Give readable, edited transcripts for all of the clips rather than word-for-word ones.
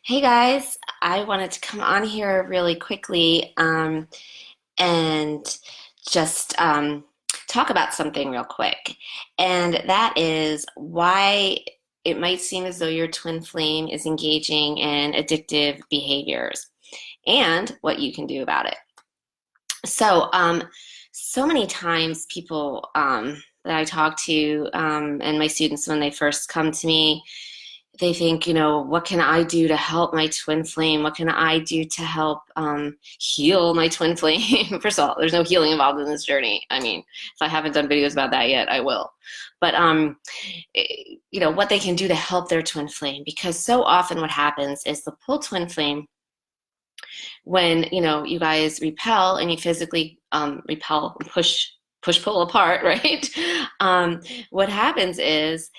Hey guys, I wanted to come on here really quickly and just talk about something real quick. And that is why it might seem as though your twin flame is engaging in addictive behaviors and what you can do about it. So, so many times people that I talk to and my students when they first come to me, they think, what can I do to help my twin flame? What can I do to help heal my twin flame? First of all, there's no healing involved in this journey. I mean, if I haven't done videos about that yet, I will. But, what they can do to help their twin flame, because so often what happens is the pull twin flame, when, you guys repel and you physically repel, push, pull apart, right? What happens is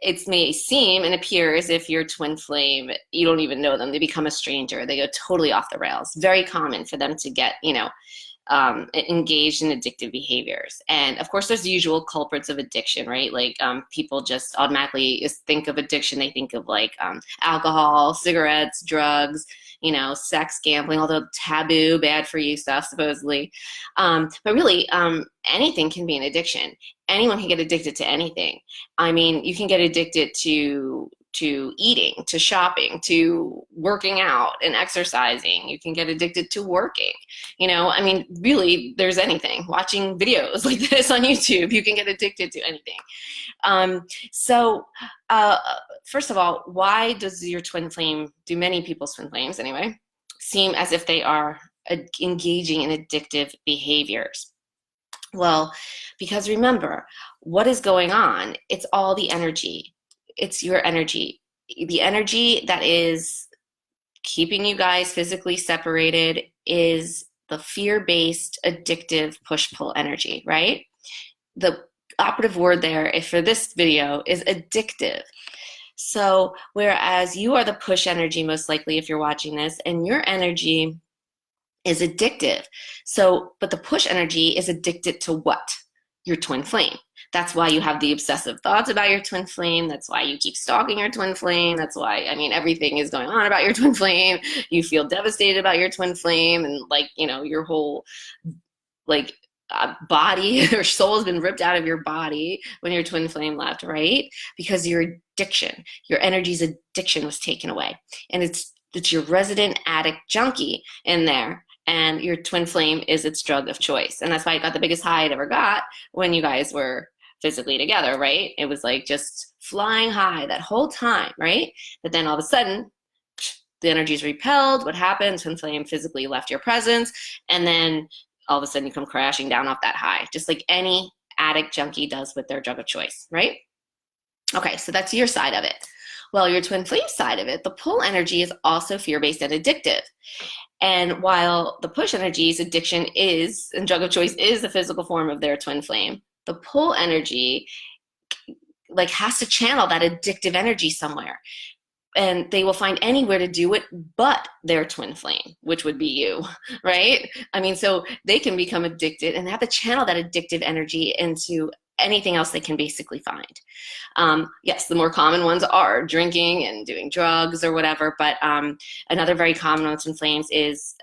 it may seem and appear as if your twin flame, you don't even know them. They become a stranger. They go totally off the rails. Very common for them to get, engaged in addictive behaviors. And of course, there's the usual culprits of addiction, right? Like people just automatically think of addiction. They think of like alcohol, cigarettes, drugs, sex, gambling, all the taboo, bad for you stuff, supposedly. But really, anything can be an addiction. Anyone can get addicted to anything. I mean, you can get addicted to eating, to shopping, to working out and exercising. You can get addicted to working. I mean, really, there's anything. Watching videos like this on YouTube, you can get addicted to anything. So, first of all, why does your twin flame, do many people's twin flames anyway, seem as if they are engaging in addictive behaviors? Well, because remember, what is going on? It's all the energy. It's your energy. The energy that is keeping you guys physically separated is the fear-based, addictive push-pull energy, right? The operative word there for this video is addictive. So whereas you are the push energy, most likely if you're watching this, and your energy is addictive. So, but the push energy is addicted to what? Your twin flame. That's why you have the obsessive thoughts about your twin flame. That's why you keep stalking your twin flame. That's why, I mean, everything is going on about your twin flame. You feel devastated about your twin flame, and like, your whole like body or soul has been ripped out of your body when your twin flame left, right? Because your addiction, your energy's addiction was taken away. And it's your resident addict junkie in there. And your twin flame is its drug of choice. And that's why it got the biggest high it ever got when you guys were physically together, right? It was like just flying high that whole time, right? But then all of a sudden, the energy is repelled. What happens? Twin flame physically left your presence. And then all of a sudden you come crashing down off that high, just like any addict junkie does with their drug of choice, right? Okay, so that's your side of it. Well, your twin flame side of it, the pull energy is also fear-based and addictive. And while the push energy's addiction is, and drug of choice is the physical form of their twin flame, the pull energy like has to channel that addictive energy somewhere. And they will find anywhere to do it but their twin flame, which would be you, right? I mean, so they can become addicted and have to channel that addictive energy into anything else they can basically find. Yes, the more common ones are drinking and doing drugs or whatever, but another very common one with twin flames is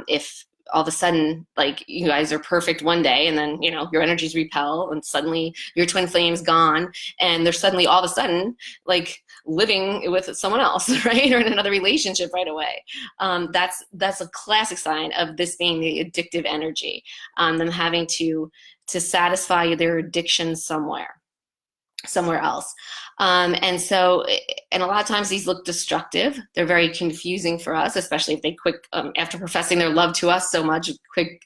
if all of a sudden, like, you guys are perfect one day and then, your energies repel and suddenly your twin flame's gone and they're suddenly all of a sudden like living with someone else, right? Or in another relationship right away. That's a classic sign of this being the addictive energy, them having to satisfy their addiction somewhere else. And so, and a lot of times these look destructive. They're very confusing for us, especially if they quick, after professing their love to us so much, quick,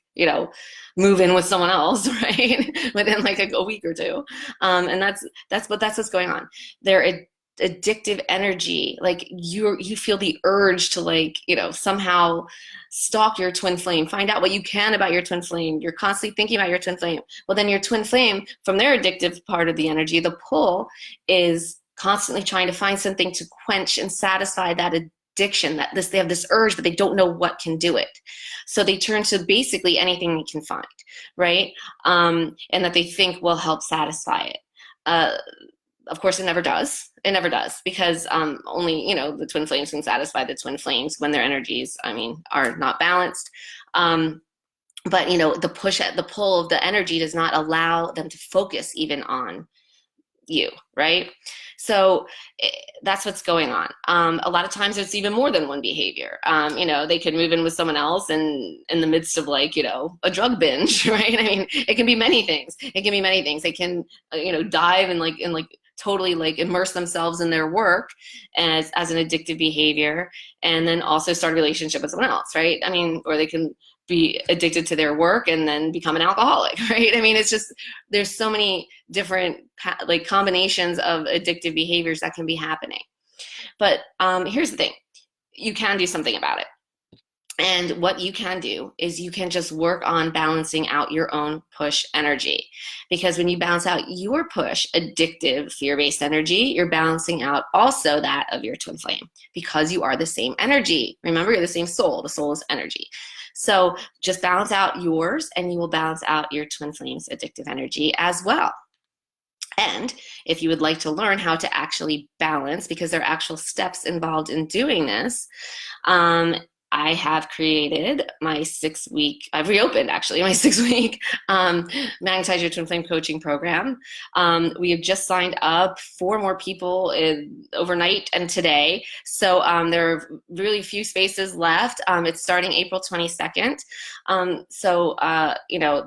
move in with someone else, right? Within like a week or two. And that's what's going on. They're addictive energy. Like you feel the urge to like, somehow stalk your twin flame, find out what you can about your twin flame. You're constantly thinking about your twin flame. Well, then your twin flame, from their addictive part of the energy, the pull, is constantly trying to find something to quench and satisfy that addiction, they have this urge, but they don't know what can do it. So they turn to basically anything they can find, right? And that they think will help satisfy it. Of course, it never does. It never does, because only, the twin flames can satisfy the twin flames when their energies, are not balanced. But the pull of the energy does not allow them to focus even on you, right? So that's what's going on. A lot of times it's even more than one behavior. They can move in with someone else and in the midst of a drug binge, right? I mean, it can be many things. It can be many things. They can, dive and totally immerse themselves in their work as an addictive behavior, and then also start a relationship with someone else, right? I mean, or they can be addicted to their work and then become an alcoholic, right? I mean, it's just, there's so many different combinations of addictive behaviors that can be happening. But here's the thing, you can do something about it. And what you can do is you can just work on balancing out your own push energy. Because when you balance out your push, addictive, fear-based energy, you're balancing out also that of your twin flame, because you are the same energy. Remember, you're the same soul. The soul is energy. So just balance out yours, and you will balance out your twin flame's addictive energy as well. And if you would like to learn how to actually balance, because there are actual steps involved in doing this, I have created my 6-week, I've reopened actually my 6-week Magnetize Your Twin Flame coaching program. We have just signed up 4 more people overnight and today. So there are really few spaces left. It's starting April 22nd.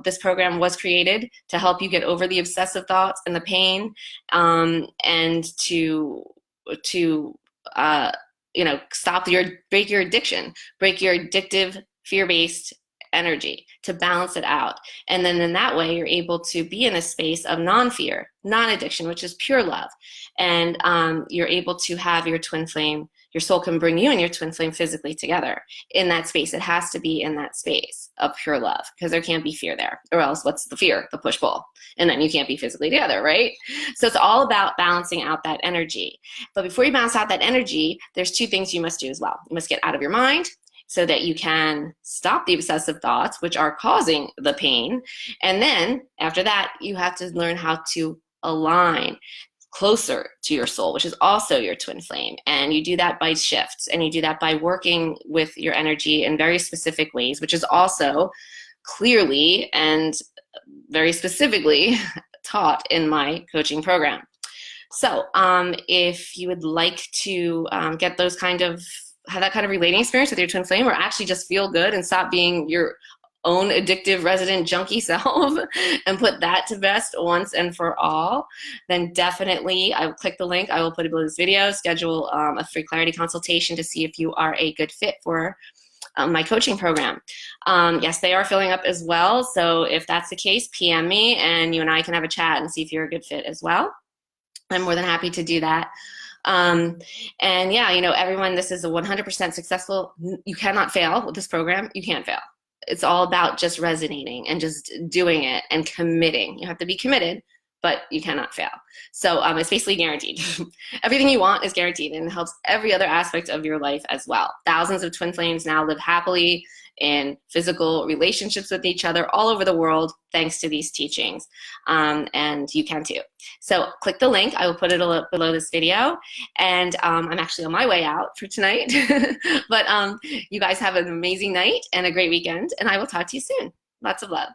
This program was created to help you get over the obsessive thoughts and the pain, and to break your addiction, break your addictive, fear-based energy, to balance it out. And then in that way, you're able to be in a space of non-fear, non-addiction, which is pure love. And you're able to have your twin flame, your soul can bring you and your twin flame physically together in that space. It has to be in that space of pure love, because there can't be fear there, or else what's the fear? The push-pull. And then you can't be physically together, right? So it's all about balancing out that energy. But before you balance out that energy, there's 2 things you must do as well. You must get out of your mind so that you can stop the obsessive thoughts, which are causing the pain. And then after that, you have to learn how to align closer to your soul, which is also your twin flame. And you do that by shifts, and you do that by working with your energy in very specific ways, which is also clearly and very specifically taught in my coaching program. So if you would like to get have that kind of relating experience with your twin flame, or actually just feel good and stop being your own addictive resident junkie self and put that to rest once and for all, then definitely I will click the link. I will put it below this video. Schedule a free clarity consultation to see if you are a good fit for my coaching program. Yes, they are filling up as well. So if that's the case, PM me and you and I can have a chat and see if you're a good fit as well. I'm more than happy to do that. And yeah, everyone, this is a 100% successful. You cannot fail with this program. You can't fail. It's all about just resonating and just doing it and committing. You have to be committed, but you cannot fail. So it's basically guaranteed. Everything you want is guaranteed, and it helps every other aspect of your life as well. Thousands of twin flames now live happily in physical relationships with each other all over the world, thanks to these teachings. And you can too. So click the link. I will put it below this video. And I'm actually on my way out for tonight. But you guys have an amazing night and a great weekend. And I will talk to you soon. Lots of love.